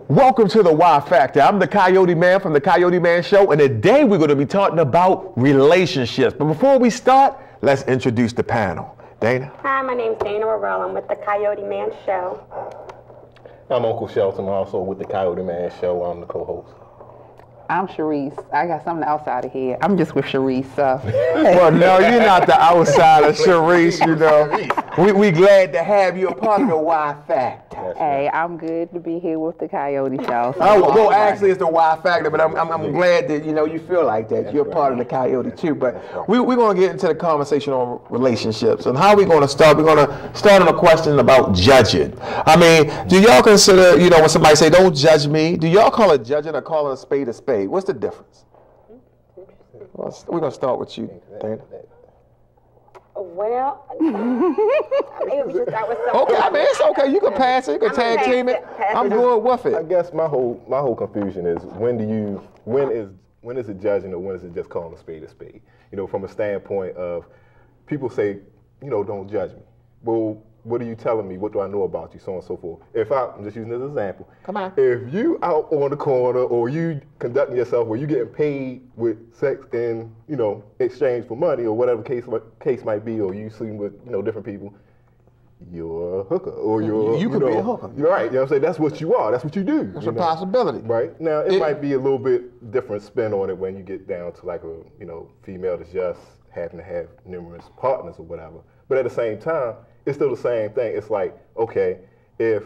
Welcome to the Y-Factor. I'm the Coyote Man from the Coyote Man Show, and today we're going to be talking about relationships. But before we start, let's introduce the panel. Dana? Hi, my name's Dana Morrell. I'm with the Coyote Man Show. I'm Uncle Shelton, also with the Coyote Man Show. I'm the co-host. I'm Sherese. I got something outside of here. I'm just with Sherese, so. Well, no, you're not the outsider, Sherese, you know. We glad to have you a part of the Y-Factor. Hey, I'm good to be here with the Coyote Show. So well, actually, it's the Y-Factor, but I'm glad that, you know, you feel like that. You're a part of the Coyote, too. But we're going to get into the conversation on relationships. And how are we going to start? We're going to start on a question about judging. I mean, do y'all consider, you know, when somebody say, don't judge me, do y'all call it judging or calling a spade a spade? What's the difference? We're going to start with you, Dana. Well, maybe we should start with something. Okay, I mean, it's okay. You can pass it. You can tag team it. I'm good with it. I guess my whole confusion is when is it judging or when is it just calling a spade a spade? You know, from a standpoint of people say, you know, don't judge me. Well, what are you telling me? What do I know about you? So on and so forth. I'm just using this as an example. Come on. If you out on the corner or you conducting yourself where you getting paid with sex in, you know, exchange for money or whatever case might be, or you sleeping with, you know, different people, you're a hooker or you could be a hooker. You're right. You know what I'm saying? That's what you are. That's what you do. That's a possibility. Right. Now it might be a little bit different spin on it when you get down to like a, you know, female that's just happen to have numerous partners or whatever. But at the same time, it's still the same thing. It's like, okay, if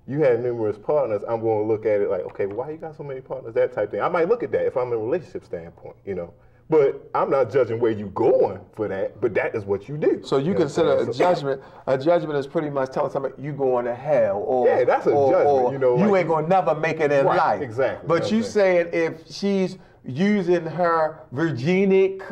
you had numerous partners, I'm going to look at it like, okay, why you got so many partners, that type thing. I might look at that if I'm in a relationship standpoint, you know. But I'm not judging where you going for that, but that is what you do. So you consider a judgment is pretty much telling somebody you going to hell, or yeah, that's a judgment. Or you know, you ain't gonna never make it in life. Exactly. But you saying if she's using her virginic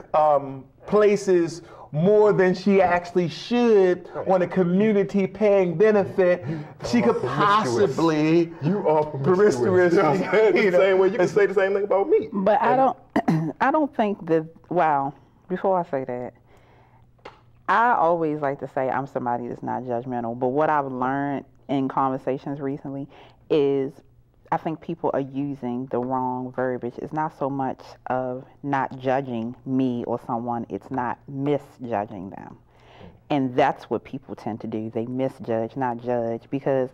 places more than she actually should on a community paying benefit, she could possibly. You are promiscuous. You know, the same way you can say the same thing about me. But I don't think that, wow, before I say that, I always like to say I'm somebody that's not judgmental, but what I've learned in conversations recently is I think people are using the wrong verbiage. It's not so much of not judging me or someone, it's not misjudging them. And that's what people tend to do. They misjudge, not judge, because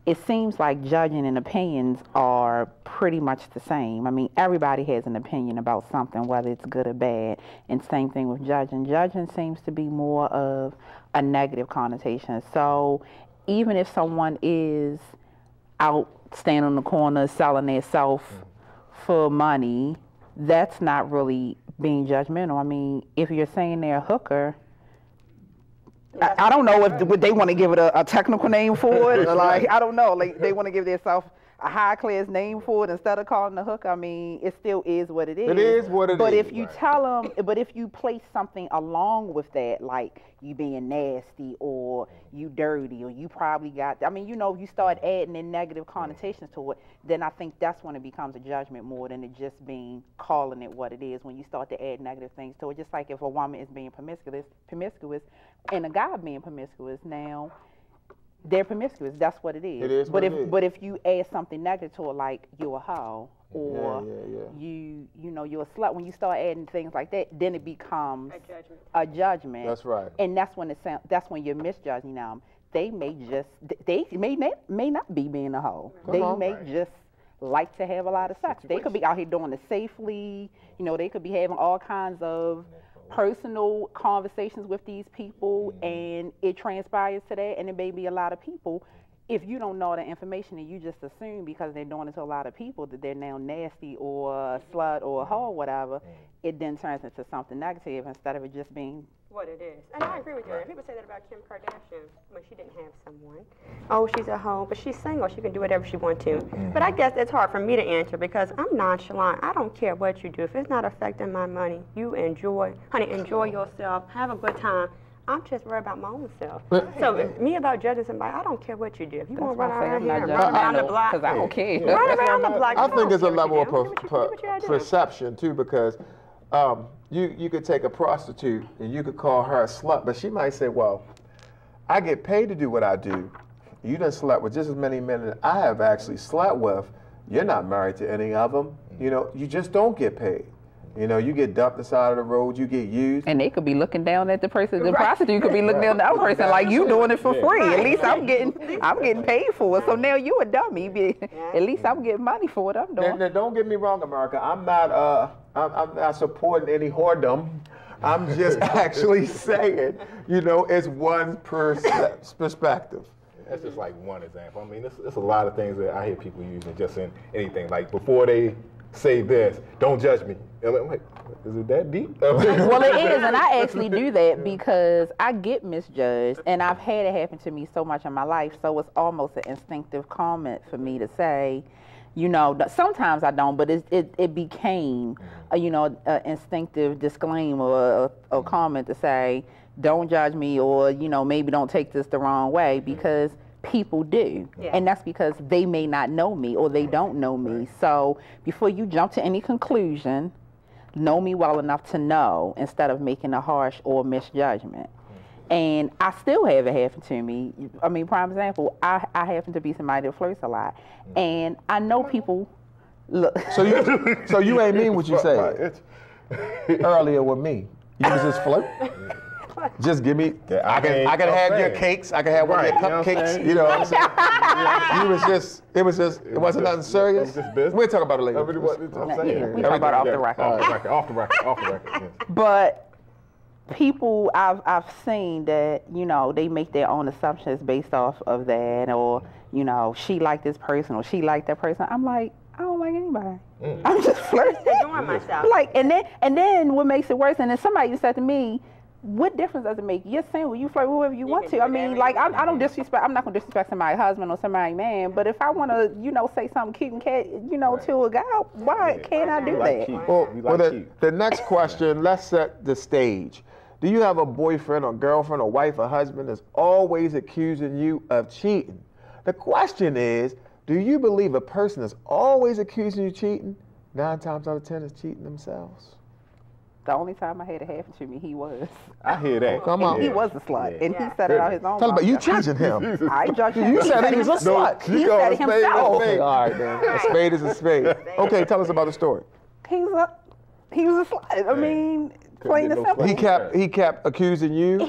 it seems like judging and opinions are pretty much the same. I mean, everybody has an opinion about something, whether it's good or bad. And same thing with judging. Judging seems to be more of a negative connotation. So even if someone is out standing on the corner selling their self for money, that's not really being judgmental. I mean, if you're saying they're a hooker, I don't know if they want to give it a technical name for it. Like, I don't know. Like, they want to give themselves a high-class name for it instead of calling the hook. I mean, it still is what it is. It is what it is. But if you tell them, but if you place something along with that, like you being nasty or you dirty or you probably got, I mean, you know, if you start adding in negative connotations to it, then I think that's when it becomes a judgment more than it just being calling it what it is. When you start to add negative things to it, just like if a woman is being promiscuous, and a guy being promiscuous, now they're promiscuous. That's what it is. It is but what it is. But if you add something negative to it, like you're a hoe or you know you're a slut, when you start adding things like that, then it becomes a judgment. That's right. And that's when that's when you're misjudging them. They may not be being a hoe. They may just like to have a lot of sex. They could be out here doing it safely. You know, they could be having all kinds of personal conversations with these people, and it transpires to that, and it may be a lot of people if you don't know the information and you just assume because they're doing it to a lot of people that they're now nasty or a slut or a hoe or whatever, it then turns into something negative instead of it just being what it is. And I agree with you. And people say that about Kim Kardashian when she didn't have someone. Oh, she's a hoe, but she's single. She can do whatever she wants to. But I guess it's hard for me to answer because I'm nonchalant. I don't care what you do. If it's not affecting my money, you enjoy. Honey, enjoy yourself. Have a good time. I'm just worried about my own self. So me about judging somebody, I don't care what you do. If you want to run around here and run around the block, because I don't care. Run around the block. I think there's a level of perception too, because you could take a prostitute and you could call her a slut, but she might say, well, I get paid to do what I do. You done slept with just as many men that I have actually slept with. You're not married to any of them. You know, you just don't get paid. You know, you get dumped the side of the road, you get used. And they could be looking down at the person, the prostitute could be looking down at the other person like you doing it for free. At least I'm getting paid for it. So now you a dummy. At least I'm getting money for what I'm doing. Now, don't get me wrong, America. I'm not supporting any whoredom. I'm just actually saying, you know, it's one perspective. That's just like one example. I mean, it's a lot of things that I hear people using just in anything. Like before they say this, don't judge me. And I'm like, is it that deep? Well, it is, and I actually do that because I get misjudged, and I've had it happen to me so much in my life, so it's almost an instinctive comment for me to say, you know, sometimes I don't, but it became, an instinctive disclaimer or a comment to say, don't judge me, or, you know, maybe don't take this the wrong way, because people do. Yeah. And that's because they may not know me or they don't know me. So before you jump to any conclusion, know me well enough to know instead of making a harsh or misjudgment. And I still have it happen to me. I mean, prime example, I happen to be somebody that flirts a lot. And I know people look. So you ain't mean what you said earlier with me. You was just flirt. Just give me. I can have your cakes. I can have one of your cupcakes. You know what I'm saying? It wasn't nothing serious. We'll talk about it later. We talk about it off the record. Off the record. Yes. But people I've seen that, you know, they make their own assumptions based off of that, or, you know, she liked this person or she liked that person. I'm like, I don't like anybody. I'm just flirting. Enjoying myself. Like, and then what makes it worse? And then somebody said to me, what difference does it make? You're single, you flirt with whoever you want to. I mean, like, I don't disrespect, I'm not going to disrespect somebody's husband or somebody's man, but if I want to, you know, say something cute and cat, you know, to a guy, why can't I do that? Well, the next question, let's set the stage. Do you have a boyfriend or girlfriend or wife or husband that's always accusing you of cheating? The question is, do you believe a person that's always accusing you of cheating, 9 times out of 10 is cheating themselves? The only time I had it happen to me, he was. I hear that. Come on. He was a slut, and he said it out his own mouth. Tell about you judging him. I judged him. You said he was a slut. He said it himself. Okay, all right, then. A spade is a spade. Okay, tell us about the story. He was a slut. I mean, plain and simple. He kept accusing you?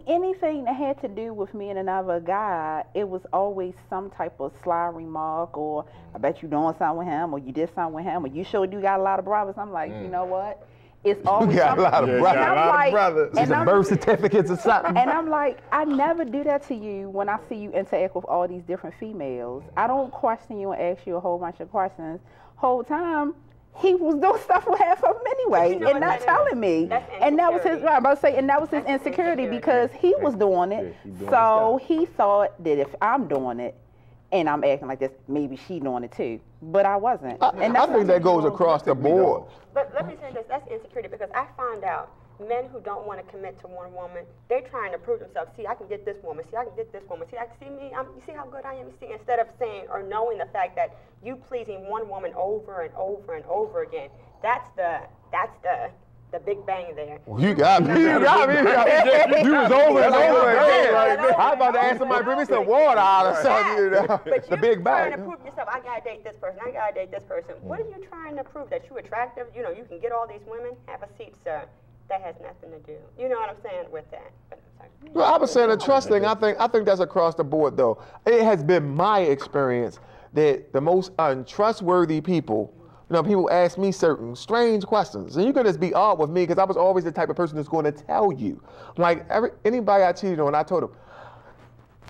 Anything that had to do with me and another guy, it was always some type of sly remark, or I bet you doing something with him, or you did something with him, or you sure you got a lot of brothers. I'm like, you know what? It's always you got a lot of brothers. These are birth certificates or something. And I'm like, I never do that to you when I see you interact with all these different females. I don't question you and ask you a whole bunch of questions. Whole time, he was doing stuff with half of them anyway, and not telling me. And that was his. I'm about to say, and that was his insecurity because he was doing it. So he thought that if I'm doing it, and I'm acting like this, maybe she doing it too. But I wasn't. I think that goes across the board. But let me say this: that's insecurity, because I found out men who don't want to commit to one woman, they're trying to prove themselves. See, I can get this woman. See, I can get this woman. See, I can see me. You see how good I am. You see, instead of saying or knowing the fact that you pleasing one woman over and over and over again, that's the big bang there. You got me. You was over and over again. I was about to ask somebody to bring me some water out or something. You know? But the big bang. Trying to prove yourself. I gotta date this person. I gotta date this person. What are you trying to prove? That you're attractive? You know, you can get all these women. Have a seat, sir. That has nothing to do. You know what I'm saying with that? Well, I was saying the trust thing. I think that's across the board, though. It has been my experience that the most untrustworthy people, you know, people ask me certain strange questions, and you can just be odd with me because I was always the type of person that's going to tell you. Like anybody I cheated on, I told them,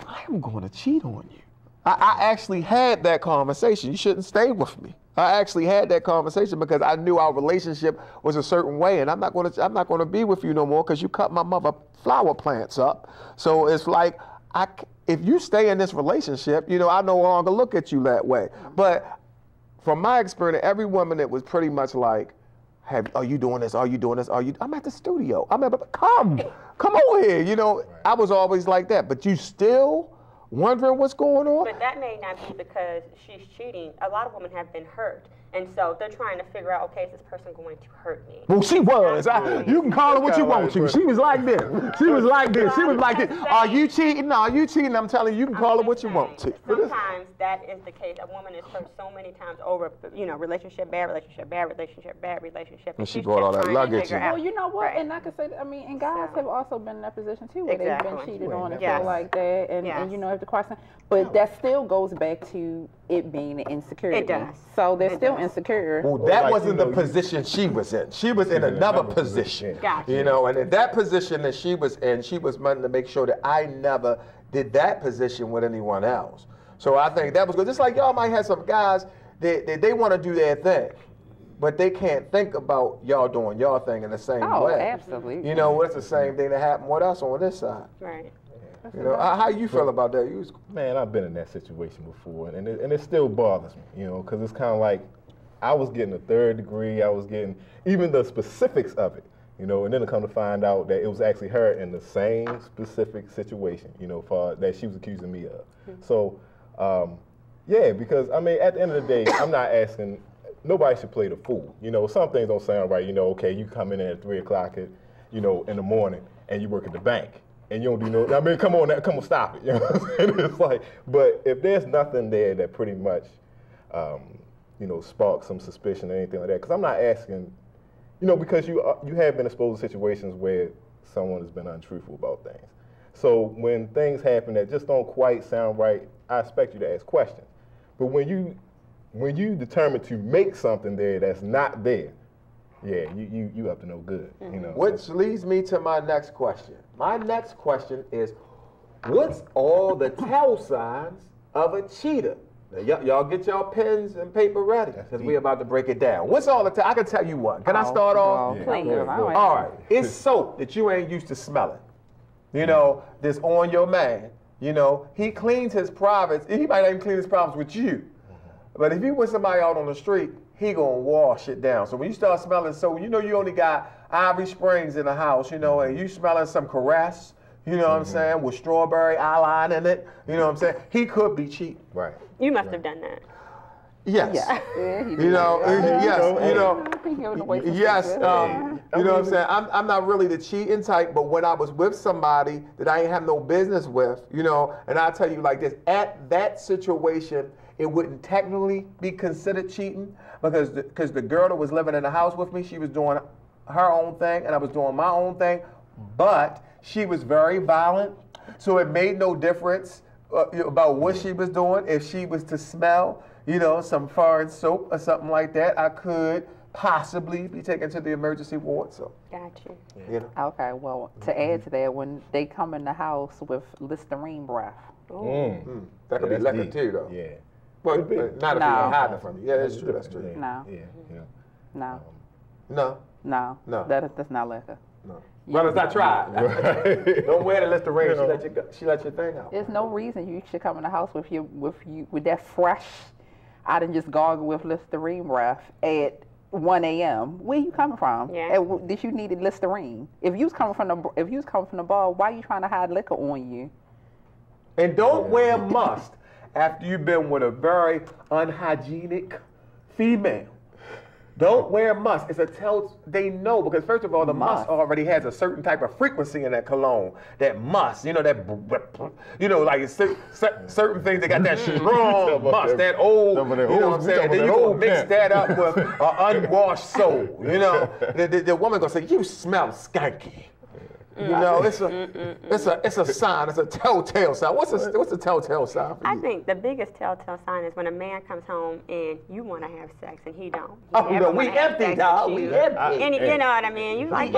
I am going to cheat on you. I actually had that conversation. You shouldn't stay with me. I actually had that conversation because I knew our relationship was a certain way, and I'm not going to be with you no more because you cut my mother flower plants up. So it's like, if you stay in this relationship, you know, I no longer look at you that way. But from my experience, every woman that was pretty much like, are you doing this? Are you doing this? I'm at the studio. Come over here. You know, I was always like that. But you still wondering what's going on? But that may not be because she's cheating. A lot of women have been hurt. And so they're trying to figure out, okay, is this person going to hurt me? Well, she was. You can call her what you want to. She was like this. She was like this. She was like this. Are you cheating? No, are you cheating? I'm telling you, you can call her what you want to. Sometimes that is the case. A woman is hurt so many times over, you know, relationship, bad relationship, bad relationship, bad relationship. And she brought all that luggage in. Well, you know what? Right. And I can say, I mean, and guys have also been in that position too, where they've been cheated on and feel like that. And you know, if the question, but that still goes back to it being an insecurity. It does. So they're still insecure. Well, that wasn't the position she was in. She was in another position. Gotcha. You know, and in that position that she was in, she was wanting to make sure that I never did that position with anyone else. So I think that was good. Just like y'all might have some guys that they want to do their thing, but they can't think about y'all doing y'all thing in the same way. Oh, absolutely. You know, it's the same thing that happened with us on this side. Right. You know, how you feel about that? Man, I've been in that situation before, and it still bothers me, you know, because it's kind of like I was getting a 3rd degree, I was getting even the specifics of it, you know, and then to come to find out that it was actually her in the same specific situation, you know, that she was accusing me of. So, yeah, because, I mean, at the end of the day, I'm not asking, nobody should play the fool. You know, some things don't sound right, you know, okay, you come in at 3 o'clock, you know, in the morning, and you work at the bank. And you don't do no, I mean, come on, stop it. You know what I'm saying? It's like, but if there's nothing there that pretty much, you know, sparks some suspicion or anything like that, because I'm not asking, you know, because you have been exposed to situations where someone has been untruthful about things. So when things happen that just don't quite sound right, I expect you to ask questions. But when you determine to make something there that's not there, yeah, you up to no good. You know. Which leads me to my next question. My next question is, what's all the tell signs of a cheater? Now, y'all get y'all pens and paper ready, because we're about to break it down. What's all the I can tell you one. Can I start off? Please. All right. It's soap that you ain't used to smelling. You know, that's on your man. You know, he cleans his privates. He might not even clean his privates with you. But if you with somebody out on the street, he gonna wash it down. So when you start smelling soap, you know you only got Ivy Springs in the house, you know, and you smelling some Caress, you know what I'm saying, with strawberry eyeline in it, you know what I'm saying? He could be cheating. Right. You must have done that. Yes. Yeah, you know, yes, you know, yes, you know what I'm saying? I'm not really the cheating type, but when I was with somebody that I ain't have no business with, you know, and I'll tell you like this, at that situation, it wouldn't technically be considered cheating because the girl that was living in the house with me, she was doing her own thing and I was doing my own thing, but she was very violent, so it made no difference about what she was doing. If she was to smell, you know, some foreign soap or something like that, I could possibly be taken to the emergency ward. So. Got you. You know. Okay, well, to add to that, when they come in the house with Listerine breath. That could be liquor too, though. Yeah. But not if you're hiding it from you. Yeah, that's true. That's true. No. Yeah. Yeah. No. No. No. No. That's not liquor. No. Well, it's not tried. Don't wear the Listerine. She let your thing out. There's no reason you should come in the house with that fresh. I didn't just gargle with Listerine breath at 1 a.m. Where you coming from? Yeah. Did you need Listerine? If you was coming from the bar, why are you trying to hide liquor on you? And don't wear must after you've been with a very unhygienic female. Don't wear must. It's a tell they know, because first of all, the must already has a certain type of frequency in that cologne. That must, you know, like certain things that got that strong must, that old, you know what I'm saying? Then you gonna mix that up with an unwashed soul, you know? The woman gonna say, you smell skanky. You know, it's a sign. It's a telltale sign. What's a telltale sign for you? I think the biggest telltale sign is when a man comes home and you want to have sex and he don't. Oh, no, we empty, dog. We empty. And you know what I mean? You like,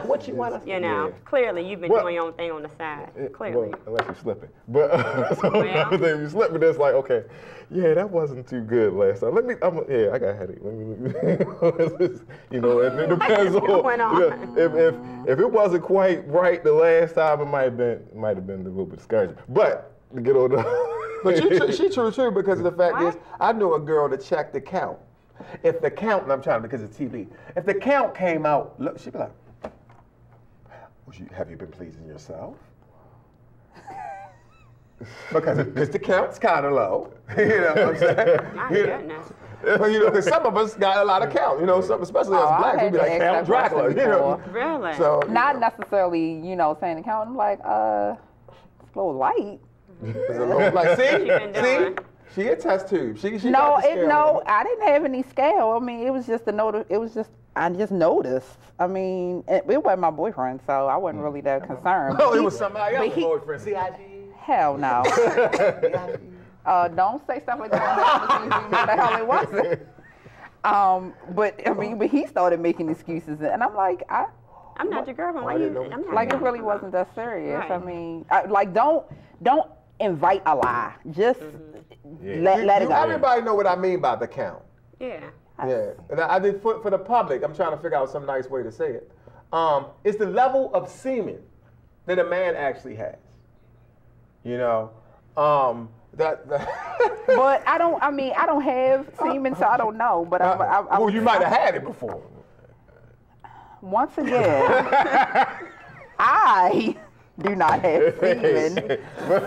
what you want to? You know, clearly you've been doing your own thing on the side. Clearly. Well, unless you're slipping. But if you slipping, it's like, okay, yeah, that wasn't too good last time. I got a headache. You know, it depends on. If it wasn't quite right the last time, it might have been a little bit discouraging. But to get on the But she true too, because the fact is, I knew a girl that checked the count. If the count, and I'm trying because it's TV. If the count came out, look, she'd be like, "Have you been pleasing yourself?" Because the count's kind of low. You know what I'm saying? My goodness. You know, because some of us got a lot of count. You know, especially us blacks, we be like Count Dracula. You know, really? So not necessarily, you know, saying the count. I'm like, it's a little light. Like, see, she a test tube. She got the scale. I didn't have any scale. I mean, it was just I just noticed. I mean, it wasn't my boyfriend, so I wasn't really that concerned. Oh, it was somebody else's boyfriend. CIG. Hell no. Don't say stuff like that. You know the hell it wasn't. But he started making excuses, and I'm like, I'm not your girlfriend. Why you? I'm not like, it really wasn't that serious. Right. I mean, don't invite a lie. Just let it go. Everybody know what I mean by the count. Yeah. Yeah, and I did for the public. I'm trying to figure out some nice way to say it. It's the level of semen that a man actually has. You know, But I don't have semen, so I don't know. But well, you might have had it before. Once again, I do not have semen, so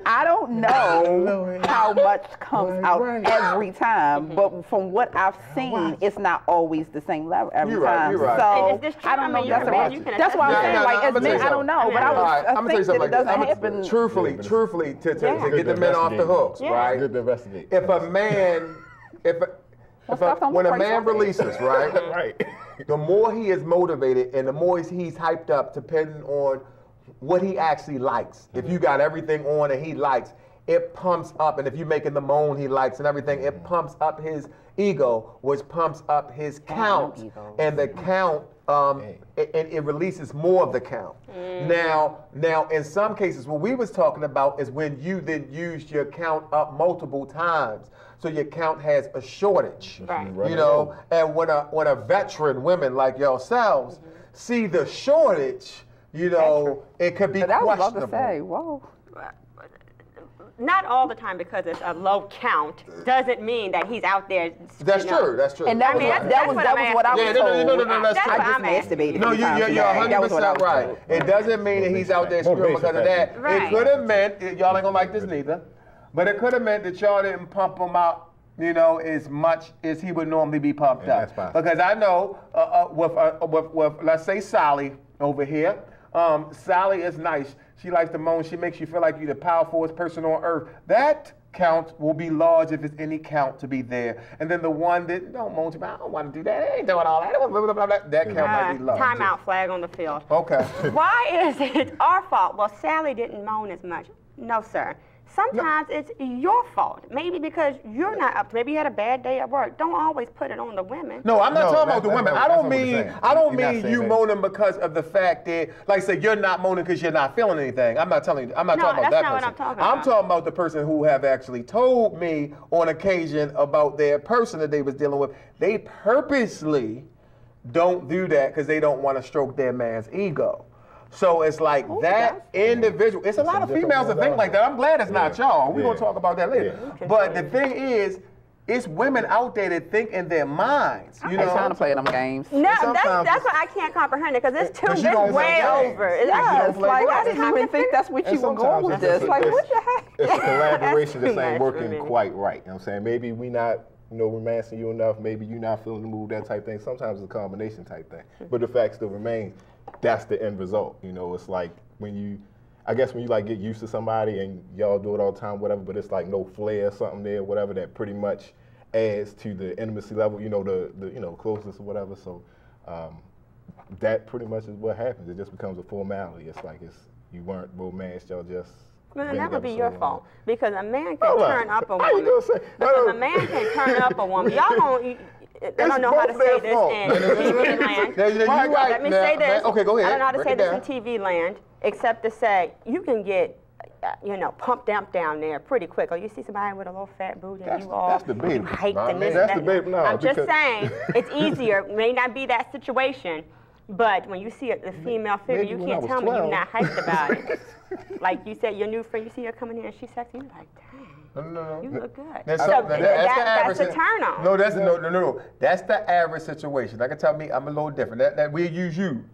I don't know how much comes out every time. But from what I've seen, it's not always the same level every time. You're right. So Is this true? I don't know. I mean, That's why I'm saying, like, as men, I don't know. But I'm gonna tell you something like that it this. doesn't happen. Truthfully, to get the men off the hooks, right? Good to investigate. If a man, when a man releases, right? The more he is motivated and the more he's hyped up, depending on what he actually likes. If you got everything on and he likes, it pumps up. And if you're making the moan he likes and everything, it pumps up his ego, which pumps up his count. And the count, it releases more of the count. Now, in some cases, what we was talking about is when you then used your count up multiple times. So your count has a shortage, you know. And when a veteran women like yourselves see the shortage, you know, it could be questionable. I was about to say, whoa. Not all the time, because it's a low count doesn't mean that he's out there. That's true. That's true. And that was what I was told. No, that's true. I just masturbated. No, you're 100% right. It doesn't mean that he's out there screwing because of that. It could have meant, y'all ain't gonna like this neither, but it could have meant that y'all didn't pump him out, you know, as much as he would normally be pumped up. That's possible. Because I know with let's say Sally over here, Sally is nice. She likes to moan. She makes you feel like you're the powerfulest person on earth. That count will be large if it's any count to be there. And then the one that don't moan to me, I don't want to do that. I ain't doing all that. Blah, blah, blah, blah. That count might be large. Timeout, flag on the field. Okay. Why is it our fault? Well, Sally didn't moan as much. No, sir. Sometimes it's your fault. Maybe because you're not up to, maybe you had a bad day at work. Don't always put it on the women. No, I'm not talking about the women. I don't mean you moaning because of the fact that, like, say, you're not moaning because you're not feeling anything. I'm not talking about that person. That's not what I'm talking about. I'm talking about the person who have actually told me on occasion about their person that they was dealing with. They purposely don't do that because they don't want to stroke their man's ego. So it's like that individual. It's a lot of females that think like that. I'm glad it's not y'all. We're going to talk about that later. Yeah. But the thing is, it's women out there that think in their minds. You know, trying to play them games. No, that's what I can't comprehend it, because it's way over. It's like, I didn't even think that's what you were going with this. Like, what the heck? It's a collaboration that ain't working quite right. You know what I'm saying? Maybe we not, romancing you enough. Maybe you not feeling the mood, that type thing. Sometimes it's a combination type thing. But the fact still remains, that's the end result. It's like when you like get used to somebody and y'all do it all the time, whatever, but it's like no flair, something there, whatever, that pretty much adds to the intimacy level, the closeness or whatever. So that pretty much is what happens. It just becomes a formality. It's like you weren't romance, y'all just. Well, that would be your fault because a man can turn up a woman. Because a man can turn up a woman. Y'all don't. I don't know how to say this in TV land. Let me say this. Okay, go ahead. I don't know how to say this in TV land, except to say you can get, pumped up down there pretty quick. Or you see somebody with a little fat booty and that's debatable. You hiked and this That's and that. debatable. No, I'm just saying it's easier. May not be that situation, but when you see the female figure, you can't tell me you're not hyped about it. Like you said, your new friend, you see her coming in and she's sexy, you're like, dang. No. You look good. That's a turn on. No, no. That's the average situation. Like I tell me, I'm a little different. That we use you.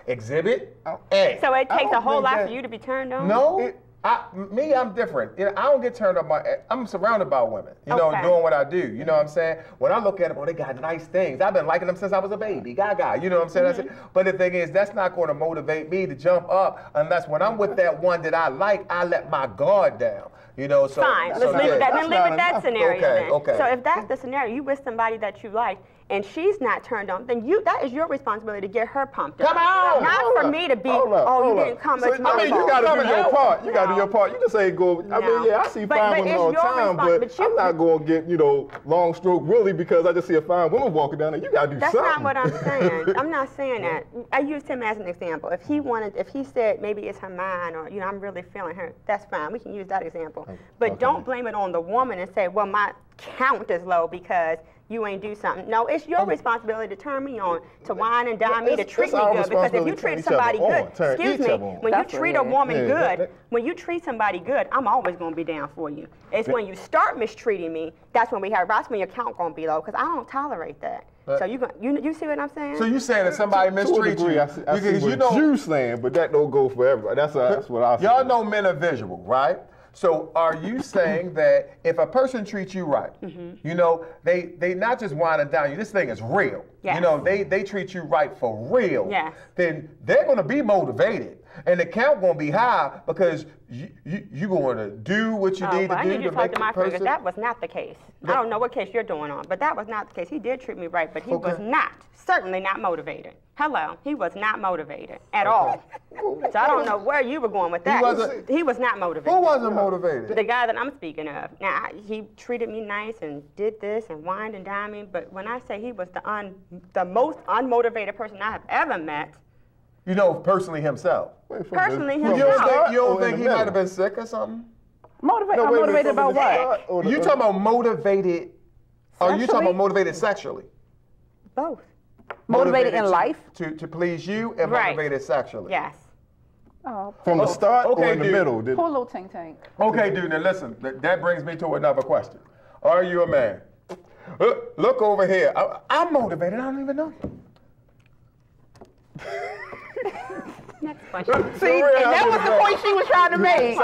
Exhibit A. So it takes a whole lot for you to be turned on? No. I'm different. I don't get turned up by. I'm surrounded by women. Doing what I do. You know what I'm saying? When I look at them, they got nice things. I've been liking them since I was a baby. Gaga. You know what I'm saying? Mm-hmm. But the thing is, that's not going to motivate me to jump up unless when I'm with that one that I like, I let my guard down. So fine. Let's live with that. Then live with that scenario. Okay. So if that's the scenario, you with somebody that you like, and she's not turned on, then that is your responsibility to get her pumped up. Come on! Not for me to be, you didn't come as my fault. you got to do your part. You got to do your part. You just ain't go. I see fine women all the time, but I'm not going to get, long stroke really because I just see a fine woman walking down there. You got to do something. That's not what I'm saying. I'm not saying that. I used him as an example. If he said maybe it's her mind or, I'm really feeling her, that's fine. We can use that example. But don't blame it on the woman and say, well, my count is low because you ain't do something. No, it's your responsibility to turn me on, to wine and dine me, to treat me good. Because if you treat somebody good, when you treat a woman good, when you treat somebody good, I'm always going to be down for you. It's when you start mistreating me, that's when that's when your count going to be low, because I don't tolerate that. So you see what I'm saying? So you saying that somebody mistreats you? I see what you saying, but that don't go for everybody. That's what I say. Y'all know men are visual, right? So are you saying that if a person treats you right, they not just wine and dine you, this thing is real. Yes. They treat you right for real. Yes. Then they're going to be motivated. And the count going to be high because you going to do what you need to do I need you to talk make to my the friend, person. because that was not the case. I don't know what case you're doing on, but that was not the case. He did treat me right, but he was certainly not motivated. Hello, he was not motivated at all. So I don't know where you were going with that. He was not motivated. Who wasn't motivated? The guy that I'm speaking of. Now, he treated me nice and did this and wined and dined me, but when I say he was the most unmotivated person I have ever met. Personally himself. Personally himself. You don't think he might have been sick or something? Motivated about what? You talking about motivated, or you talking about motivated sexually? Both. Motivated in life? To please you and motivated sexually? Yes. From the start or in the middle? Poor little tank. Okay, dude, now listen, that brings me to another question. Are you a man? Look over here. I'm motivated, I don't even know you. Next question. See, that was the point she was trying to make.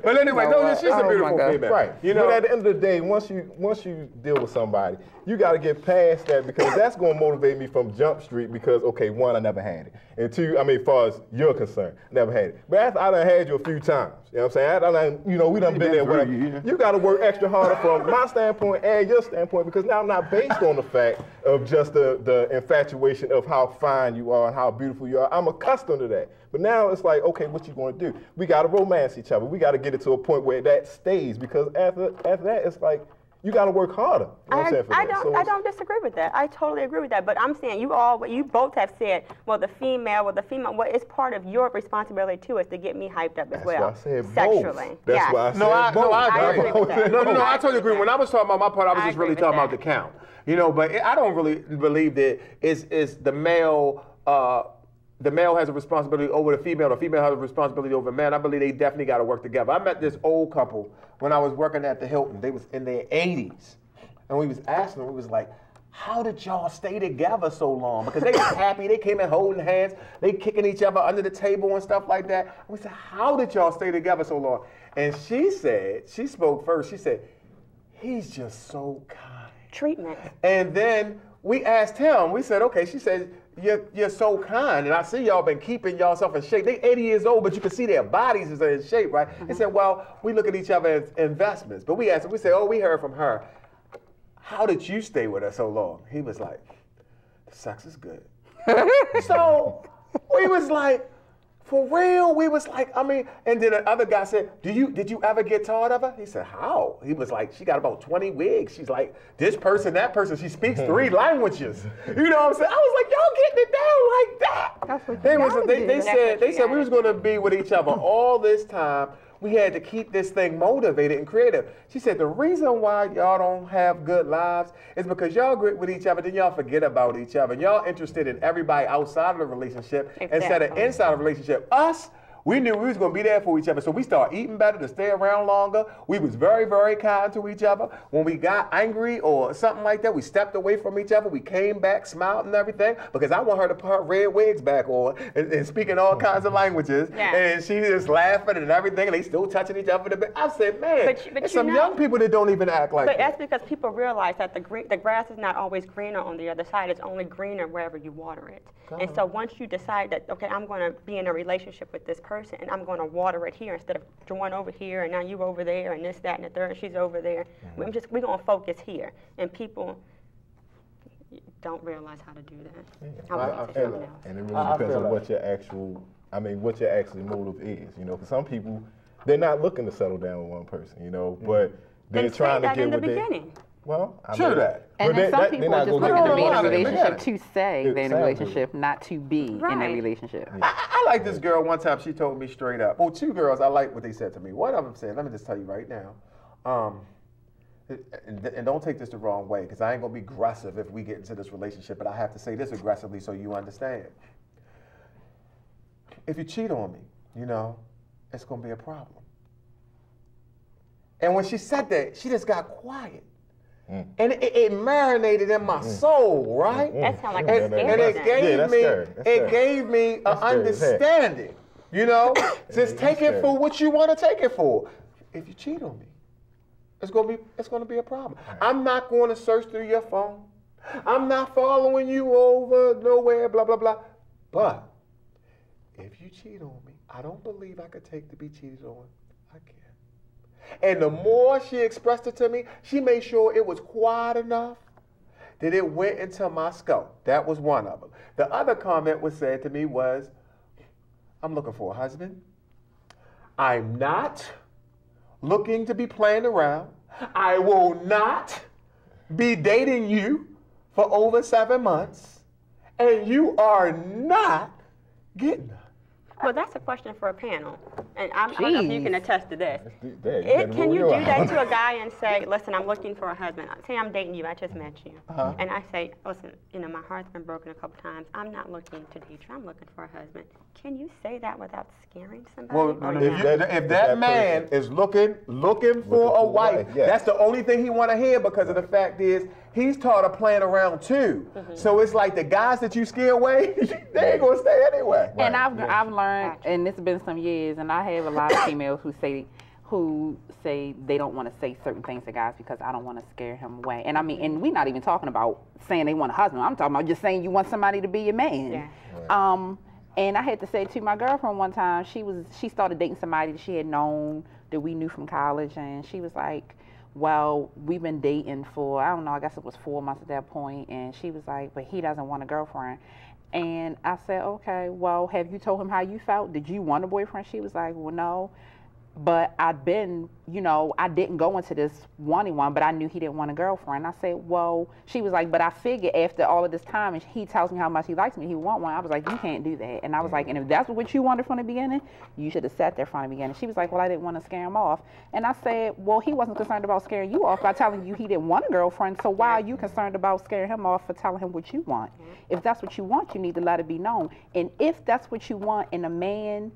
But anyway, she's a beautiful female. Right. But at the end of the day, once you deal with somebody, you got to get past that, because that's going to motivate me from Jump Street because, okay, one, I never had it. And two, as far as you're concerned, never had it. But after I done had you a few times, you know what I'm saying? We done been there. Whatever. You got to work extra harder from my standpoint and your standpoint, because now I'm not based on the fact of just the infatuation of how fine you are and how beautiful you are. I'm accustomed to that. But now it's like, okay, what you going to do? We got to romance each other. We got to get it to a point where that stays, because after that, it's like, you got to work harder. I don't disagree with that. I totally agree with that. But I'm saying you both have said, the female, it's part of your responsibility too, is to get me hyped up as well. That's why I said sexually. Both. That's why I said both. I agree with that. No, I totally agree. When I was talking about my part, I was just really talking about the count. But I don't really believe that it's the male. The male has a responsibility over the female has a responsibility over the man. I believe they definitely got to work together. I met this old couple when I was working at the Hilton. They was in their 80s. And we was asking them, we was like, how did y'all stay together so long? Because they was happy, they came in holding hands, they kicking each other under the table and stuff like that. And we said, how did y'all stay together so long? And she spoke first, she said, he's just so kind. Treatment. And then we asked him, we said, okay, she said, you're so kind, and I see y'all been keeping yourself in shape. They 80 years old, but you can see their bodies is in shape, right? They said, well, we look at each other as investments. But we asked him, we said, we heard from her. How did you stay with her so long? He was like, the sex is good. So we was like, for real? We was like, I mean, and then the other guy said, did you ever get tired of her? He said, how? He was like, she got about 20 wigs. She's like, this person, that person, she speaks 3 languages. You know what I'm saying? I was like, y'all getting it down like that. That's what They said we was gonna be with each other all this time. We had to keep this thing motivated and creative. She said the reason why y'all don't have good lives is because y'all great with each other, then y'all forget about each other. Y'all interested in everybody outside of the relationship instead of inside of the relationship. Us, we knew we was gonna be there for each other, so we started eating better to stay around longer. We was very, very kind to each other. When we got angry or something like that, we stepped away from each other. We came back, smiled and everything, because I want her to put her red wigs back on and speaking all kinds of languages. Yeah. And she just laughing and everything, and they still touching each other. I said, man, there's some young people that don't even act like that. But that's because people realize that the grass is not always greener on the other side. It's only greener wherever you water it. And so once you decide that, okay, I'm going to be in a relationship with this person, and I'm going to water it here instead of going over here, and now you over there, and this, that, and the third, and she's over there. We're going to focus here. And people don't realize how to do that. And it really depends on what your actual, what your actual motive is, you know, because some people, they're not looking to settle down with one person, you know, but they're trying to get what they... Well, true that. And then some people just looking to be in a relationship to stay they're in a relationship, not to be in a relationship. I like this girl one time, she told me straight up. Well, 2 girls, I like what they said to me. One of them said, let me just tell you right now, and don't take this the wrong way, because I ain't going to be aggressive if we get into this relationship, but I have to say this aggressively so you understand. If you cheat on me, you know, it's going to be a problem. And when she said that, she just got quiet. And it marinated in my soul, right? That sounds like a scary and it gave me an understanding, you know? Just take it for what you want to take it for. If you cheat on me, it's gonna be a problem. I'm not going to search through your phone. I'm not following you over nowhere, blah, blah, blah. But if you cheat on me, I don't believe I could take to be cheated on. I can't. And the more she expressed it to me, she made sure it was quiet enough that it went into my skull. That was one of them. The other comment was said to me was, I'm looking for a husband. I'm not looking to be playing around. I will not be dating you for over 7 months. And you are not getting her. Well, that's a question for a panel, and I don't know if you can attest to this. Can you do that to a guy and say, listen, I'm looking for a husband. Say I'm dating you, I just met you. And I say, listen, you know, my heart's been broken a couple times. I'm not looking to date you, I'm looking for a husband. Can you say that without scaring somebody? Well, if that man is looking for a wife, that's the only thing he want to hear, because of the fact is, he's tired of playing around too. So it's like the guys that you scare away, they ain't gonna stay anyway. And I've learned, and it's been some years, and I have a lot of females who say they don't want to say certain things to guys because I don't want to scare him away. And I mean, and we're not even talking about saying they want a husband. I'm talking about just saying you want somebody to be your man. And I had to say to my girlfriend one time, she started dating somebody that she had known, that we knew from college, and she was like, well, we've been dating for, I don't know, I guess it was 4 months at that point, and she was like, but he doesn't want a girlfriend. And I said, okay, well, have you told him how you felt? Did you want a boyfriend? She was like, well, no. But I'd been, you know, I didn't go into this wanting one, but I knew he didn't want a girlfriend. I said, well, she was like, but I figured after all of this time, and he tells me how much he likes me, he want one. I was like, you can't do that. And I was like, and if that's what you wanted from the beginning, you should have sat there from the beginning. She was like, well, I didn't want to scare him off. And I said, well, he wasn't concerned about scaring you off by telling you he didn't want a girlfriend, so why are you concerned about scaring him off for telling him what you want? If that's what you want, you need to let it be known. And if that's what you want and a man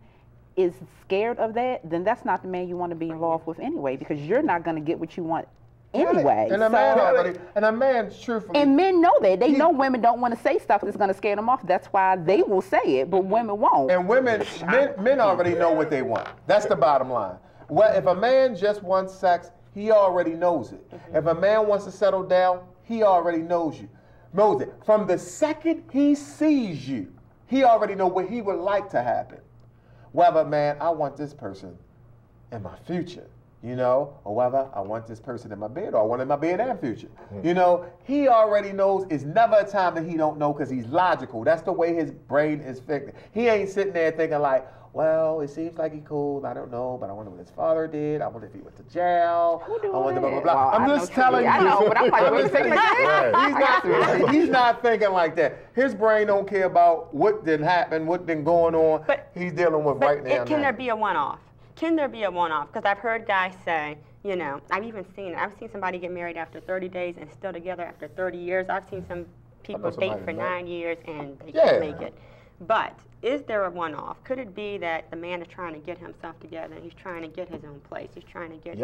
is scared of that, then that's not the man you want to be involved with anyway, because you're not going to get what you want anyway. And a man, truthfully. And men know that. They know women don't want to say stuff that's going to scare them off. That's why they will say it, but women won't. And men already know what they want. That's the bottom line. Well, if a man just wants sex, he already knows it. If a man wants to settle down, he already knows it. From the second he sees you, he already knows what he would like to happen. Well, but man, I want this person in my future. you know, or whether I want this person in my bed or I want it in my bed and future. You know, he already knows. It's never a time that he don't know because he's logical. That's the way his brain is fixed. He ain't sitting there thinking like, well, it seems like he cool. I don't know, but I wonder what his father did. I wonder if he went to jail. I wonder blah, blah, blah. Well, I'm just telling you. I know, but I'm like, what is thinking like that? He's not thinking like that. His brain don't care about what didn't happen, what been going on. But he's dealing with right now. Can there be a one-off? Can there be a one-off? Because I've heard guys say, you know, I've seen somebody get married after 30 days and still together after 30 years. I've seen some people date for 9 years and they can't make it. But is there a one-off? Could it be that the man is trying to get himself together and he's trying to get his own place? He's trying to get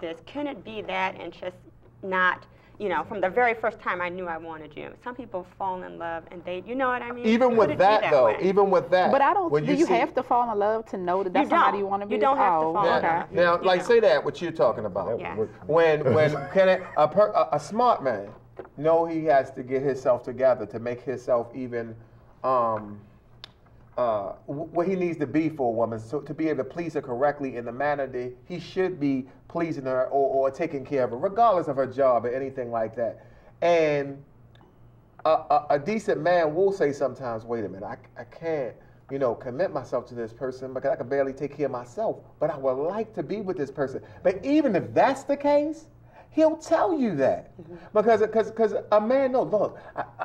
this. Can it be that and just not, you know, from the very first time I knew I wanted you? Some people fall in love and they, you know what I mean? Even with that though, even with that. But I don't, do you have to fall in love to know that that's somebody you want to be with? You don't have to fall in love. Now, like say that, what you're talking about. Yeah. When can a smart man know he has to get himself together to make himself even what he needs to be for a woman, so to be able to please her correctly in the manner that he should be pleasing her or taking care of her, regardless of her job or anything like that. And a decent man will say sometimes, wait a minute, I can't, you know, commit myself to this person because I can barely take care of myself, but I would like to be with this person. But even if that's the case, he'll tell you that. Because a man knows, look,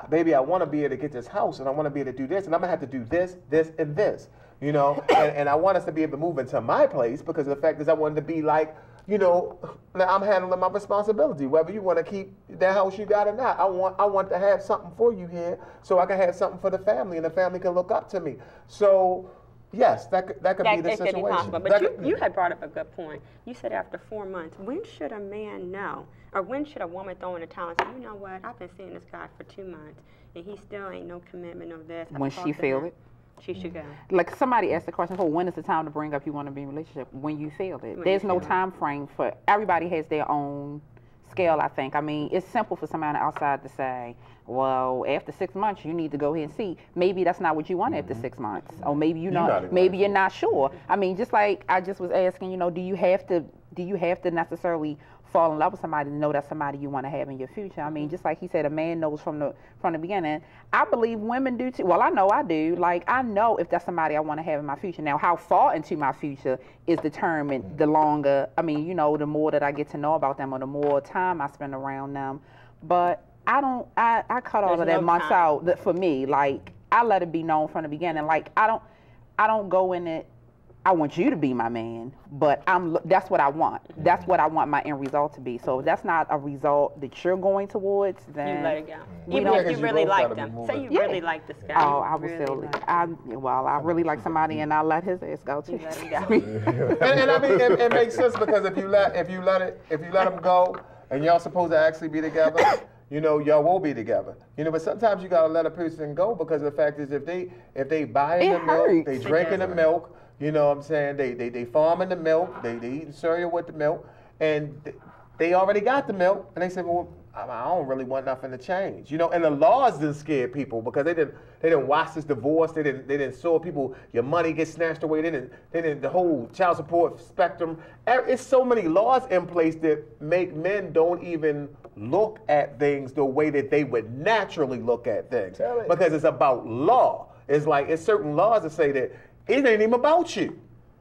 baby, I want to be able to get this house and I want to be able to do this and I'm going to have to do this, this, and this, you know, and I want us to be able to move into my place because the fact is I want to be like, you know, I'm handling my responsibility, whether you want to keep that house you got or not. I want to have something for you here so I can have something for the family and the family can look up to me. So, yes, that could be the situation. Be possible. But you had brought up a good point. You said after 4 months, when should a man know, or when should a woman throw in the towel and say, you know what, I've been seeing this guy for 2 months, and he still ain't no commitment of this. When she feel it? She should go. Like somebody asked the question, when is the time to bring up you want to be in a relationship? When you feel it. There's no time frame for, everybody has their own scale, I think. I mean, it's simple for somebody outside to say, well, after 6 months, you need to go ahead and see. Maybe that's not what you want after 6 months. Or maybe you're not sure. I mean, just like I just was asking, you know, do you have to necessarily fall in love with somebody to know that's somebody you want to have in your future? I mean, just like he said, a man knows from the beginning. I believe women do too. Well, I know I do. Like, I know if that's somebody I want to have in my future. Now, how far into my future is determined the longer, I mean, you know, the more that I get to know about them or the more time I spend around them. But I cut all of that months out for me. Like, I let it be known from the beginning. Like, I don't go in it, I want you to be my man, but that's what I want. That's what I want my end result to be. So if that's not a result that you're going towards, then you let it go. Even if you really like them. Say you really like this guy. Oh, I would still. I really like somebody, and I let his ass go too. Let it go. and I mean, it makes sense because if you let them go, and y'all supposed to actually be together, you know, y'all will be together. You know, but sometimes you gotta let a person go because the fact is, if they buying the milk, they drinking the milk. You know what I'm saying? They farming the milk, they eating cereal with the milk, and they already got the milk, and they said, well, I don't really want nothing to change. You know, and the laws didn't scare people because they didn't watch this divorce, they didn't saw people, your money get snatched away, they didn't the whole child support spectrum. It's so many laws in place that make men don't even look at things the way that they would naturally look at things. Because it's about law. It's like, it's certain laws that say that it ain't even about you.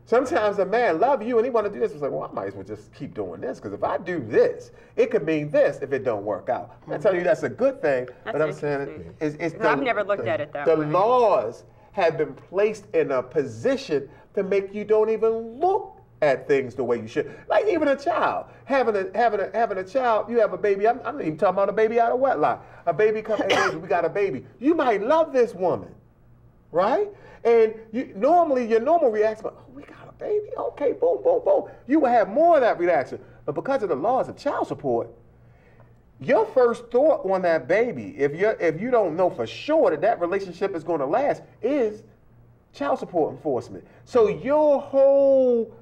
Sometimes a man love you and he want to do this. It's like, well, I might as well just keep doing this because if I do this, it could mean this if it don't work out. I tell you that's a good thing, but I'm saying I've never looked at it that way. The laws have been placed in a position to make you don't even look at things the way you should. Like even a child, having a child, you have a baby. I'm not even talking about a baby out of wedlock. A baby comes, hey, baby, we got a baby. You might love this woman, right? And normally, your normal reaction, oh, we got a baby, okay, boom, boom, boom. You will have more of that reaction. But because of the laws of child support, your first thought on that baby, if you don't know for sure that relationship is going to last, is child support enforcement. So your whole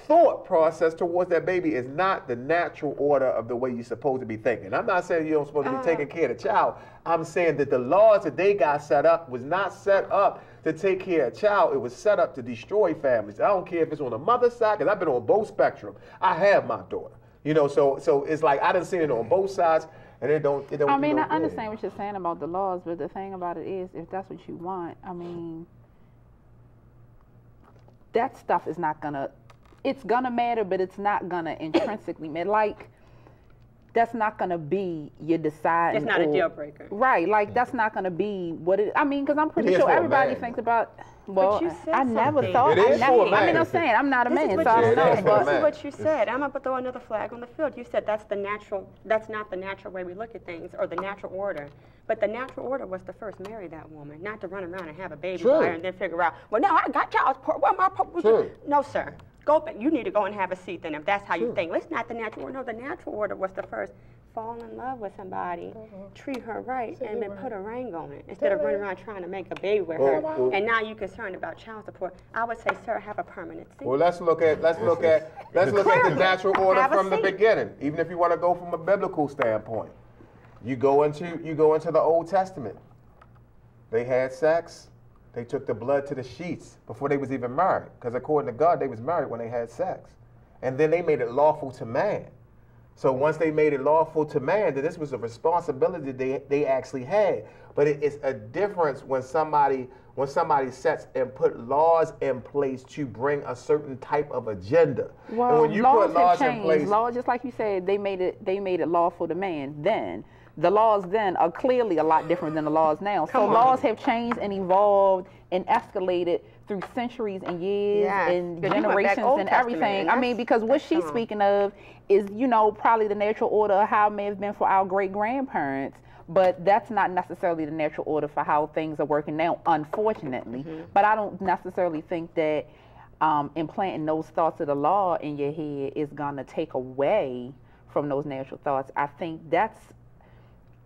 thought process towards that baby is not the natural order of the way you're supposed to be thinking. I'm not saying you don't supposed to be taking care of the child. I'm saying that the laws that they got set up was not set up to take care of a child. It was set up to destroy families. I don't care if it's on the mother's side, because I've been on both spectrum. I have my daughter. You know, so it's like I done seen it on both sides, and it don't. I mean, I understand what you're saying about the laws, but the thing about it is, if that's what you want, I mean, that stuff is not gonna. It's gonna matter, but it's not gonna intrinsically matter. Like, that's not gonna be your deciding. It's not a deal breaker. Right, like that's not gonna be what it. I mean, because I'm pretty sure everybody thinks about. Well, but you said I never something. thought. It is for a man. I mean, I'm saying I'm not a man, so I don't know. This is what you said. I'm gonna throw another flag on the field. You said that's the natural. That's not the natural way we look at things, or the natural order. But the natural order was to first marry that woman, not to run around and have a baby by her and then figure out, well, now I got child support. What am I? No, sir. Go back. You need to go and have a seat then if that's how you think. Well, it's not the natural order. No, the natural order was to first fall in love with somebody, treat her right, and then put a ring on it instead of running around trying to make a baby with her. And now you're concerned about child support. I would say, sir, have a permanent seat. Well, let's look at the natural order from the beginning. Even if you want to go from a biblical standpoint, you go into the Old Testament. They had sex. They took the blood to the sheets before they was even married, because according to God, they was married when they had sex. And then they made it lawful to man. So once they made it lawful to man, then this was a responsibility they actually had. But it's a difference when somebody sets and put laws in place to bring a certain type of agenda. Well, and when you laws put laws have changed. in place, Laws, just like you said, they made it lawful to man then. The laws then are clearly a lot different than the laws now. So laws have changed and evolved and escalated through centuries and years and generations and everything. I mean, because what she's speaking of is, you know, probably the natural order of how it may have been for our great-grandparents, but that's not necessarily the natural order for how things are working now, unfortunately. But I don't necessarily think that implanting those thoughts of the law in your head is going to take away from those natural thoughts. I think that's,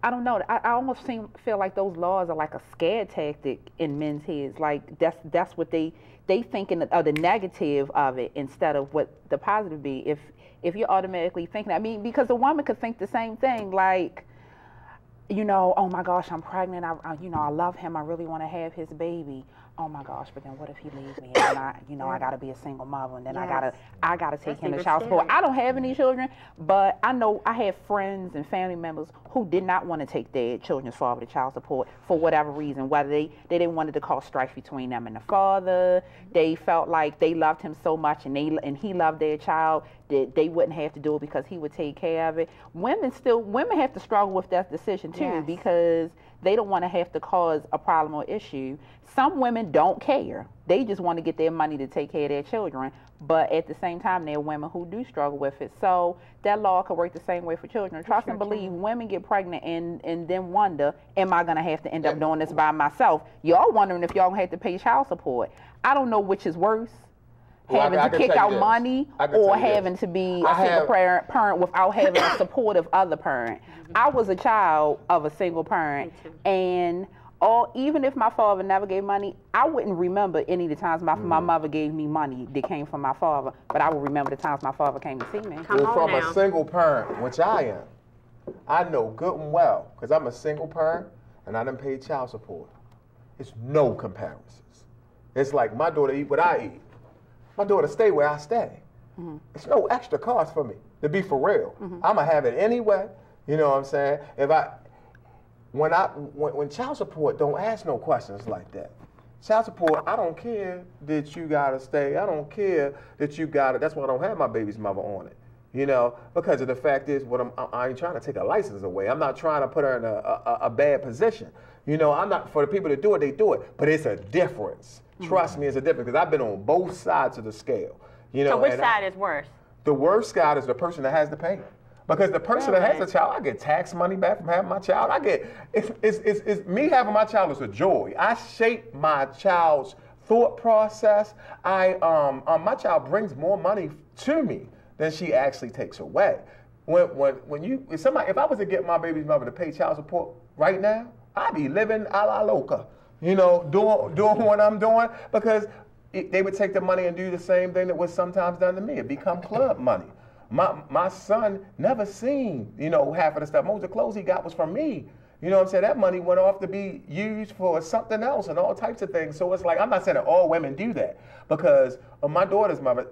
I don't know. I almost feel like those laws are like a scare tactic in men's heads. Like that's what they thinking of the negative of it instead of what the positive be. If you're automatically thinking, I mean, because a woman could think the same thing. Like, you know, oh my gosh, I'm pregnant. I love him. I really want to have his baby. Oh my gosh, but then what if he leaves me and I gotta be a single mother and then I gotta take him to child support. I don't have any children, but I know I have friends and family members who did not want to take their children's father to child support for whatever reason, whether they didn't want it to cause strife between them and the father. They felt like they loved him so much and he loved their child that they wouldn't have to do it because he would take care of it. Women have to struggle with that decision too, because they don't want to have to cause a problem or issue. Some women don't care. They just want to get their money to take care of their children. But at the same time, there are women who do struggle with it. So that law could work the same way for children. Trust and believe, women get pregnant and then wonder, am I going to have to end up doing this by myself? Y'all wondering if y'all have to pay child support. I don't know which is worse. Having to kick out money or having to be a single parent without having a supportive other parent. I was a child of a single parent, and even if my father never gave money, I wouldn't remember any of the times my mother gave me money that came from my father, but I would remember the times my father came to see me. Well, from a single parent, which I am, I know good and well, because I'm a single parent and I done paid child support. It's no comparisons. It's like my daughter eat what I eat. My daughter stay where I stay. It's no extra cost for me, to be for real. I'm going to have it anyway. You know what I'm saying? When child support don't ask no questions like that. Child support, I don't care that you got to stay. I don't care that you got to. That's why I don't have my baby's mother on it. You know, because of the fact is, I ain't trying to take a license away. I'm not trying to put her in a bad position. You know, I'm not, for the people that do it, they do it. But it's a difference. Trust me, it's a difference, because I've been on both sides of the scale. You know, so which side is worse? The worst side is the person that has to pay. Because the person that has a child, I get tax money back from having my child. It's me having my child is a joy. I shape my child's thought process. My child brings more money to me than she actually takes away. If I was to get my baby's mother to pay child support right now, I'd be living a la loca. You know, doing what I'm doing, because they would take the money and do the same thing that was sometimes done to me. It become club money. My son never seen, you know, half of the stuff. Most of the clothes he got was from me. You know what I'm saying? That money went off to be used for something else and all types of things. So it's like, I'm not saying that all women do that, because my daughter's mother,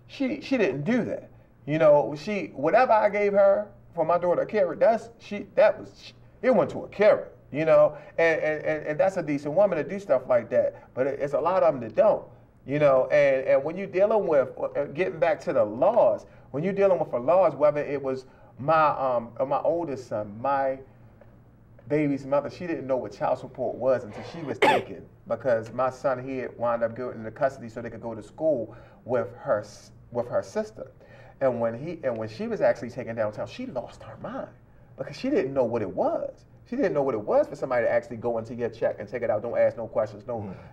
she didn't do that. You know, whatever I gave her for my daughter a carrot, it went to a carrot. You know, and that's a decent woman to do stuff like that. But it's a lot of them that don't. You know, and when you're dealing with, getting back to the laws, when you're dealing with the laws, whether it was my oldest son, my baby's mother, she didn't know what child support was until she was taken, because my son, he had wound up going into custody so they could go to school with her sister. And when she was actually taken downtown, she lost her mind because she didn't know what it was. She didn't know what it was for somebody to actually go into your check and take it out. Don't ask no questions,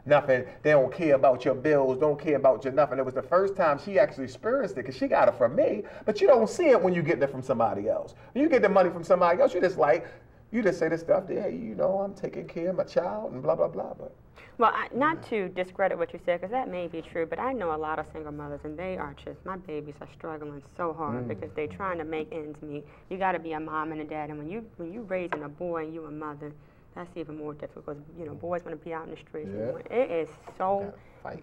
nothing. They don't care about your bills, don't care about your nothing. It was the first time she actually experienced it, because she got it from me, but you don't see it when you get it from somebody else. When you get the money from somebody else, you just say the stuff that, hey, you know, I'm taking care of my child and blah, blah, blah. But well, not to discredit what you said, because that may be true, but I know a lot of single mothers, and they are just, my babies are struggling so hard because they're trying to make ends meet. You got to be a mom and a dad, and when you raising a boy and you a mother, that's even more difficult. You know, boys want to be out in the streets. Yeah. It is so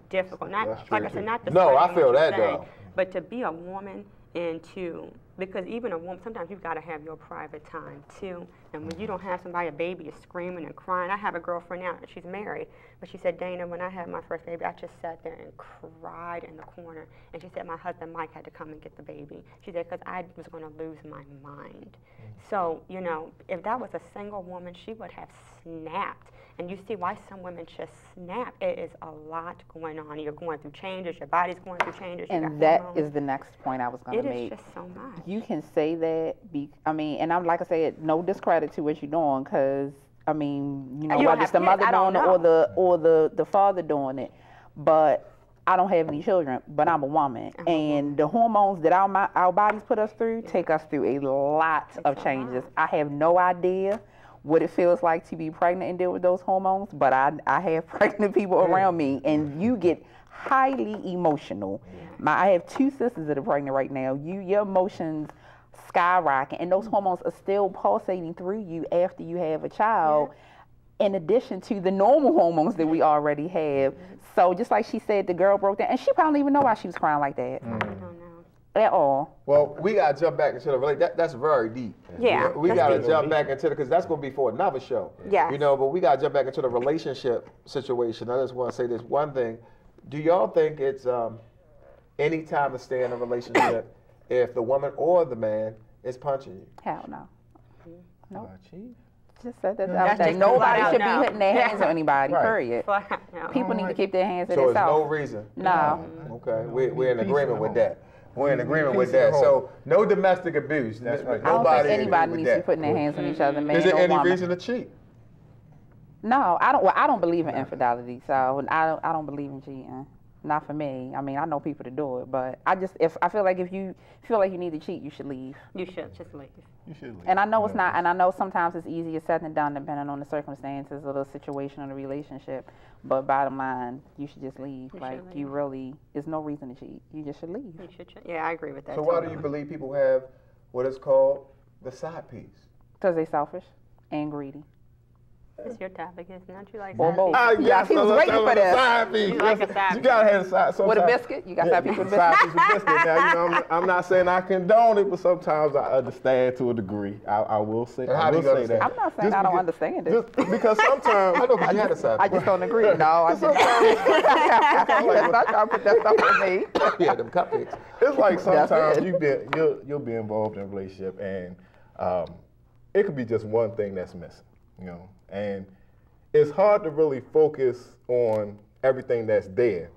difficult. Not like I said, not the no, I feel that though. But to be a woman and to, because even a woman, sometimes you've got to have your private time too. And when you don't have somebody, a baby is screaming and crying. I have a girlfriend now, she's married, but she said, Dana, when I had my first baby, I just sat there and cried in the corner. And she said, my husband Mike had to come and get the baby. She said, because I was going to lose my mind. So, you know, if that was a single woman, she would have snapped. And you see why some women just snap. It is a lot going on. You're going through changes, your body's going through changes. And that is the next point I was going to make. It is just so much. You can say that, and I'm like I said, no discredit to what you're doing, because, I mean, you know, whether it's the mother doing it or the father doing it, but I don't have any children, but I'm a woman. And the hormones that our bodies put us through take us through a lot of changes. I have no idea what it feels like to be pregnant and deal with those hormones, but I have pregnant people around me, and you get highly emotional. I have 2 sisters that are pregnant right now. Your emotions skyrocket, and those hormones are still pulsating through you after you have a child, in addition to the normal hormones that we already have. So just like she said, the girl broke down, and she probably didn't even know why she was crying like that. I don't know. At all. Well, we got to jump back into the relationship. That's very deep. Yeah. We got to jump back into it, because that's going to be for another show. Yeah. You know, but we got to jump back into the relationship situation. I just want to say this one thing. Do y'all think it's any time to stay in a relationship if the woman or the man is punching you? Hell no. No. Cheat? Just said that. Nobody should be hitting their hands on anybody, period. People need to keep their hands to themselves. So there's no reason? No. Okay, we're in agreement with that. We're in agreement with that. So no domestic abuse. That's right. I don't think anybody needs to be putting their hands on each other, man. Is there any reason to cheat? No, I don't. Well, I don't believe in infidelity, so I don't believe in cheating. Not for me. I mean, I know people to do it, but I feel like if you feel like you need to cheat, you should leave. You should just leave. You should leave. And I know it's not, and I know sometimes it's easier said than done depending on the circumstances or the situation or the relationship. But bottom line, you should just leave. You really, there's no reason to cheat. You just should leave. You should. Yeah, I agree with that. So why do you believe people have what is called the side piece? Because they're selfish and greedy. It's your topic, isn't it? You like Or side both. piece? Yeah, he was waiting for this. Side piece. You like a side You gotta have a side. With a biscuit? You got side piece with a biscuit? Side piece with biscuit. Now, you know, I'm not saying I condone it, but sometimes I understand to a degree. I will say, And how do you say understand? that. I'm not saying I don't understand it. Just because sometimes I know, because you had a side I piece. just don't agree. No, I just Let's not try to put that stuff on me. Yeah, them cupcakes. it's like sometimes it. you'll be involved in a relationship, and it could be just one thing that's missing, you know, and it's hard to really focus on everything that's there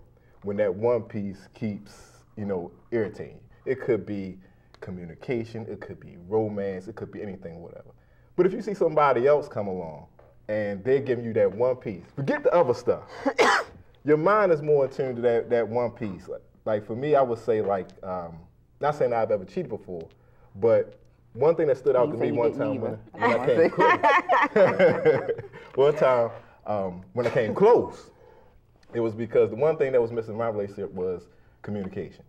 when that one piece keeps, you know, irritating you. It could be communication, it could be romance, it could be anything, whatever. But if you see somebody else come along and they're giving you that one piece, forget the other stuff. Your mind is more in tune to that one piece. Like for me, I would say not saying I've ever cheated before, but one thing that stood out to me one time when I came close. One time when I came close, It was because the one thing that was missing in my relationship was communication.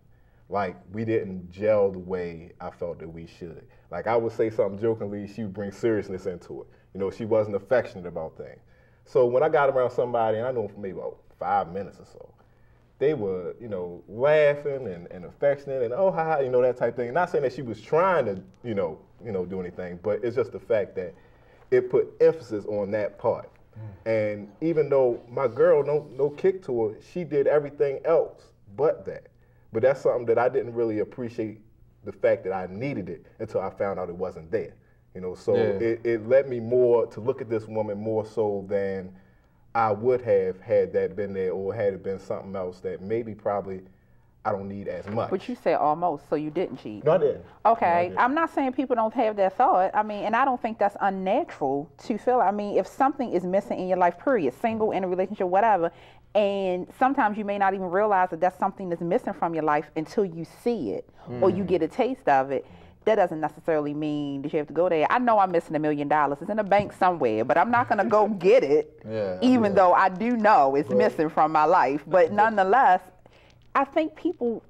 Like, we didn't gel the way I felt that we should. Like, I would say something jokingly, she would bring seriousness into it. You know, she wasn't affectionate about things. So when I got around somebody, and I know for maybe about 5 minutes or so, they were, you know, laughing and affectionate and, oh, hi, you know, that type of thing. Not saying that she was trying to, you know, do anything, but it's just the fact that it put emphasis on that part. And even though my girl, no kick to her, she did everything else but that. But that's something that I didn't really appreciate, the fact that I needed it until I found out it wasn't there. You know, so it led me more to look at this woman more so than I would have had that been there, or had it been something else that maybe probably I don't need as much. But you said almost, so you didn't cheat. No, I didn't. Okay, No, I didn't. I'm not saying people don't have that thought. I mean, and I don't think that's unnatural to feel. I mean, if something is missing in your life, period, single, in a relationship, whatever, and sometimes you may not even realize that that's something that's missing from your life until you see it or you get a taste of it. That doesn't necessarily mean that you have to go there. I know I'm missing $1 million. It's in a bank somewhere, but I'm not going to go get it, even though I do know it's missing from my life. But nonetheless, I think people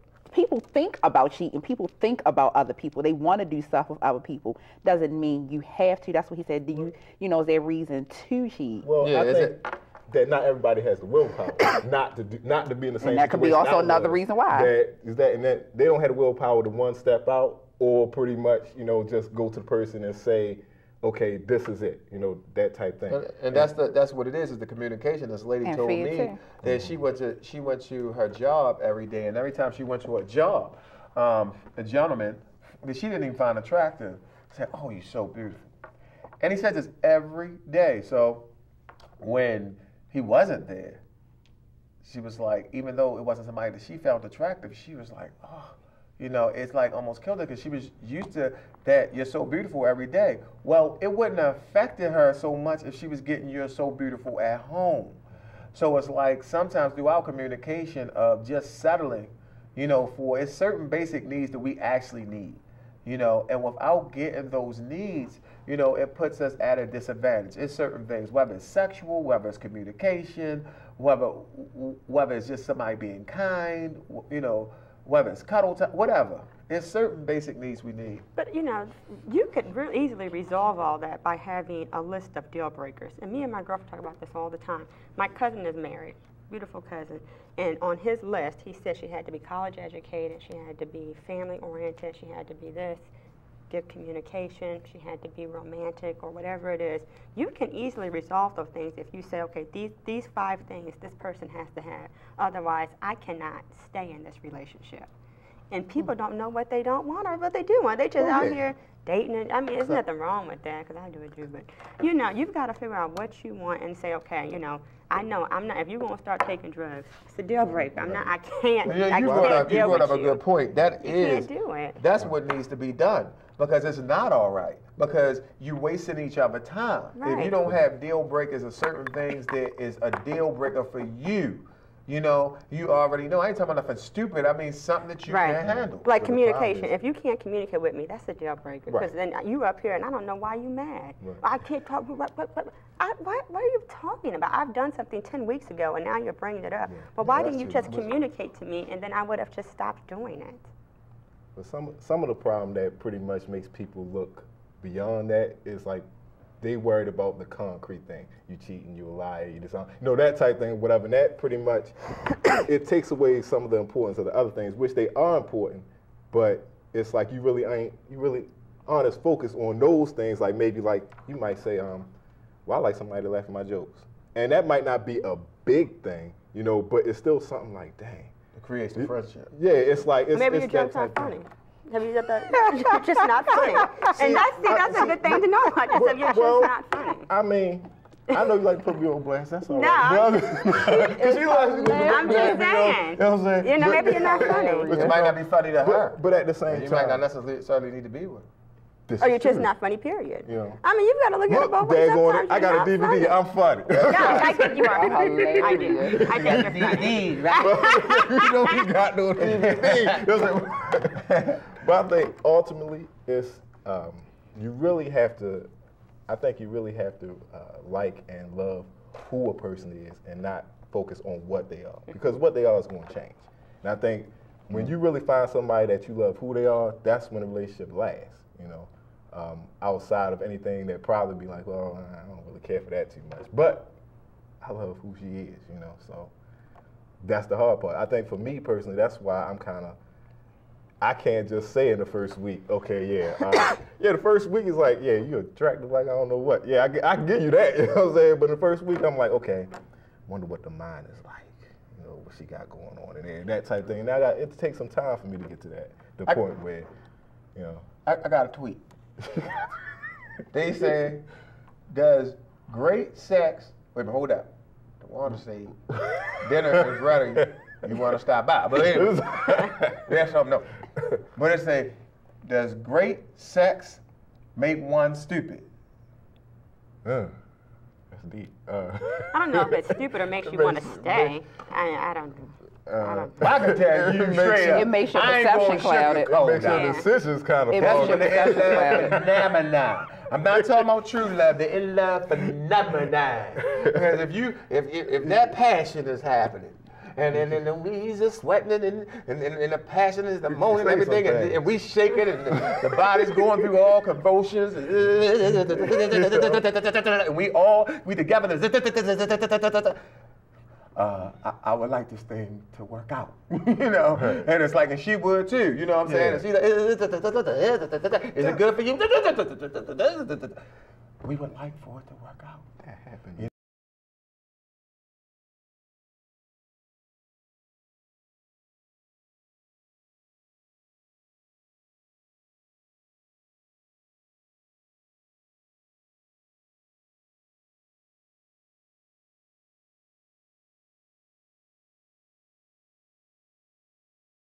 think about cheating. People think about other people. They want to do stuff with other people. Doesn't mean you have to. That's what he said. Do you know, is there a reason to cheat? Well, I think that not everybody has the willpower not to be in the same situation. And that could be also another reason why. And they don't have the willpower to one step out, or pretty much, you know, just go to the person and say, okay, this is it, you know, that type thing. And that's what it is the communication. This lady told me that she went to her job every day, and every time she went to her job, the gentleman that she didn't even find attractive said, "Oh, you're so beautiful," and he said this every day. So when he wasn't there, she was like, even though it wasn't somebody that she felt attractive, she was like, oh. You know, it's like almost killed her because she was used to that you're so beautiful every day. Well, it wouldn't have affected her so much if she was getting you're so beautiful at home. So it's like sometimes through our communication of just settling, you know, for it's certain basic needs that we actually need, you know, and without getting those needs, you know, it puts us at a disadvantage. It's certain things, whether it's sexual, whether it's communication, whether it's just somebody being kind, you know, whether it's cuddle time, whatever. There's certain basic needs we need. But, you know, you could really easily resolve all that by having a list of deal breakers. And me and my girlfriend talk about this all the time. My cousin is married, beautiful cousin. And on his list, he said she had to be college educated, she had to be family oriented, she had to be this, good communication, she had to be romantic or whatever it is. You can easily resolve those things if you say, okay, these 5 things this person has to have. Otherwise, I cannot stay in this relationship. And people don't know what they don't want or what they do want. They just out here dating. And, I mean, there's nothing wrong with that because I do it too. But, you know, you've got to figure out what you want and say, okay, you know, I know I'm not, if you're going to start taking drugs, it's a deal breaker. I can't you deal brought up with a good point. You can't do it. That's what needs to be done. Because it's not all right. Because you're wasting each other's time. Right. If you don't have deal breakers or certain things that is a deal breaker for you, you know, you already know. I ain't talking about nothing stupid. I mean something that you can handle. Like communication. If you can't communicate with me, that's a deal breaker. Because then you up here and I don't know why you mad. I can't talk. What are you talking about? I've done something 10 weeks ago and now you're bringing it up. But why didn't you just communicate to me and then I would have just stopped doing it? But some of the problem that pretty much makes people look beyond that is like they worried about the concrete thing. You cheating, you a liar, you dishonest, you know, that type thing, whatever. And that pretty much, it takes away some of the importance of the other things, which they are important, but it's like you really aren't as focused on those things. Like maybe like you might say, well, I like somebody to laugh at my jokes. And that might not be a big thing, you know, but it's still something like, dang. Creates the friendship. Yeah, it's like maybe your jokes aren't funny. Have you got that? You're just not funny. And that's a good thing to know. Like I said, you're just not funny. I mean, I know you like to put me on blast. That's all no, right. Because you like to I'm just saying. You know what I'm saying? You know, maybe you're not funny. But it might not be funny to her. But at the same time, you might not necessarily need to be with her. Or you're just not funny, period. Yeah. I mean, you've got to look at it both ways. Sometimes I got a DVD. funny. I'm funny. No, I think you are funny. I do. I think you're funny. Right? You know, you got no DVD. But I think ultimately, it's you really have to. I think you really have to like and love who a person is, and not focus on what they are, because what they are is going to change. And I think when you really find somebody that you love who they are, that's when a relationship lasts, you know. Outside of anything that probably be like, well, I don't really care for that too much. But I love who she is, you know, so that's the hard part. I think for me personally, that's why I'm kind of, I can't just say in the first week, okay, yeah. Yeah, the first week is like, yeah, you're attractive like I don't know what. Yeah, I can give you that, you know what I'm saying? But the first week, I'm like, okay, wonder what the mind is like, you know, what she got going on in there, that type of thing. And it takes some time for me to get to the point where, you know. I got a tweet. They say, does great sex, wait a minute, hold up. The water say, dinner is ready, you want to stop by. But anyway, that's something else. But it say, does great sex make one stupid? That's deep. I don't know if it's stupid or makes you want to stay. I don't know. I can tell you straight up. It makes your perception clouded. It makes your decisions kind of It makes your perception clouded. Phenomenon. I'm not talking about true love, the in love phenomenon. Because if that passion is happening, and the knees are sweating, and the passion is the moaning and everything, and we shake it, and the body's going through all convulsions, and we together. I would like this thing to work out, you know, and it's like, and she would too, you know what I'm saying? And she's like, is it good for you? We would like for it to work out. That happened.